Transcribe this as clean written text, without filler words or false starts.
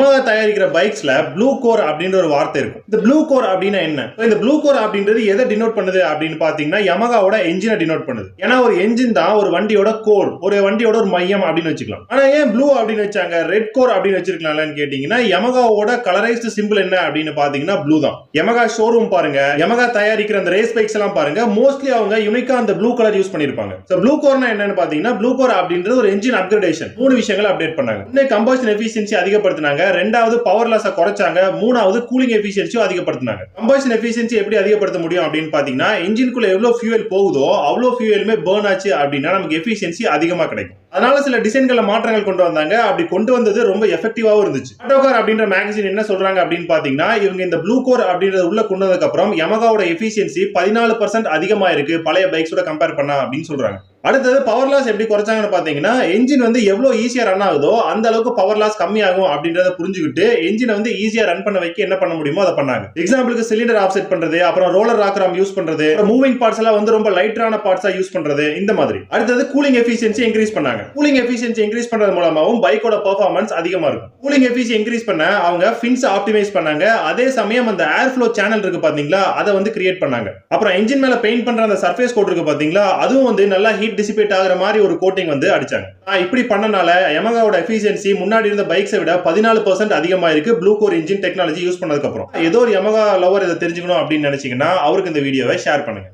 Yamaha தயாரிக்கிற பைக்ஸ்ல blue core அப்படின்ற ஒரு வார்த்தை இருக்கும். இந்த ப்ளூ கோர் அப்படின்னா என்ன? இந்த ப்ளூ கோர் அப்படின்றது எதை டினோட் பண்ணுது அப்படின்னு பாத்தீங்கன்னா Yamahaவோட என்ஜினை டினோட் பண்ணுது. ஏன்னா ஒரு என்ஜின் தான் ஒரு வண்டியோட கோர், ஒரு வண்டியோட ஒரு மையம் அப்படின்னு வச்சுக்கலாம். ஆனா ஏன் ப்ளூ அப்படின்னு வச்சாங்க, ரெட் கோர் அப்படின்னு வச்சிருக்கலாம்னு கேட்டீங்கன்னா Yamahaவோட கலரைஸ்டு சிம்பிள் என்ன அப்படின்னு பாத்தீங்கன்னா ப்ளூ தான். Yamaha ஷோரூம் பாருங்க, Yamaha தயாரிக்கிற அந்த ரேஸ் பைக்ஸ் எல்லாம் பாருங்க, மோஸ்ட்லி அவங்க யூனிக்கா அந்த ப்ளூ கலர் யூஸ் பண்ணிருப்பாங்க. சோ ப்ளூ கோர்னா என்னன்னு பாத்தீங்கன்னா ப்ளூ கோர் அப்படின்றது ஒரு என்ஜின் அப்கிரேடேஷன். மூணு விஷயங்களை அப்டேட் பண்ணாங்க. இன்னும் கம்பஷன் எஃபிஷியன்சி அதிகப்படுத்தினாங்க, ரெண்டாவது பவர் லாஸை குறைச்சாங்க, மூணாவது கூலிங் எஃபிஷியன்சியும் அதிகப்படுத்தினாங்க. கம்பஷன் எஃபிஷியன்சி எப்படி அதிகப்படுத்த முடியும் அப்படின்னு பாத்தீங்கன்னா இன்ஜின்குள்ள எவ்வளவு ஃபியூயல் போகுதோ அவ்வளவு ஃபியூயலுமே பர்ன் ஆச்சு அப்படின்னா நமக்கு எஃபிஷியன்சி அதிகமா கிடைக்கும். அதனால சில டிசைன்கள மாற்றங்கள் கொண்டு வந்தாங்க. அப்படி கொண்டு வந்தது ரொம்ப எஃபெக்டிவாவும் இருந்துச்சு. ஆட்டோகார் அப்படின்ற மேகசின் என்ன சொல்றாங்க அப்படின்னு பாத்தீங்கன்னா இவங்க இந்த ப்ளூ கோர் அப்படின்றது உள்ள கொண்டு வந்ததுக்கு அப்புறம் Yamahaவோட எஃபிஷியன்சி 14% அதிகமா இருக்கு பழைய பைக்ஸோட கம்பேர் பண்ணா அப்படின்னு சொல்றாங்க. அடுத்தது பவர் லாஸ் எப்படி குறைச்சாங்கன்னு பாத்தீங்கன்னா என்ஜின் வந்து எவ்வளவு ஈஸியா ரன் ஆகுதோ அந்த அளவுக்கு பவர் லாஸ் கம்மியாகும் அப்படின்றத புரிஞ்சுக்கிட்டு என்ஜினை வந்து ஈஸியா ரன் பண்ண வைக்க என்ன பண்ண முடியுமோ அதை பண்ணாங்க. எக்ஸாம்பிளுக்கு சிலிண்டர் ஆஃப்செட் பண்றது, அப்புறம் ரோலர் ராக்ராம் யூஸ் பண்றது, மூவிங் பார்ட்ஸ் எல்லாம் வந்து ரொம்ப லைட்டரான பார்ட்ஸா யூஸ் பண்றது, இந்த மாதிரி. அடுத்தது கூலிங் எஃபிஷியன்சி இன்க்ரீஸ் பண்ணாங்க. கூலிங் எஃபிஷியன்சி இன்க்ரீஸ் பண்றது மூலமாவும் பைக்கோட பெர்ஃபார்மன்ஸ் அதிகமா இருக்கும். கூலிங் எஃபிஷியன்சி இன்க்ரீஸ் பண்ண அவங்க ஃபின்ஸ் ஆப்டிமைஸ் பண்ணாங்க. அதே சமயம் அந்த ஏர் ஃப்ளோ சேனல் இருக்கு பாத்தீங்களா, அதை வந்து கிரியேட் பண்ணாங்க. அப்புறம் என்ஜின் மேல பெயிண்ட் பண்ற அந்த சர்ஃபேஸ் கோட் இருக்கு பாத்தீங்களா, அதுவும் வந்து நல்லா ஹீட் டிசிபேட் ஆகுற மாதிரி ஒரு கோட்டிங் வந்து அடிச்சாங்க. இப்படி பண்ணனால Yamahaவோட எஃபிஷியன்சி முன்னாடி இருந்த பைக்ஸை விட 14% அதிகமா இருக்கு blue core engine technology use பண்ணதுக்கு அப்புறம். ஏதோ ஒரு Yamaha லவர் இதை தெரிஞ்சுக்கணும் அப்படின்னு நினைச்சீங்கன்னா அவருக்கு இந்த வீடியோவை ஷேர் பண்ணுங்க.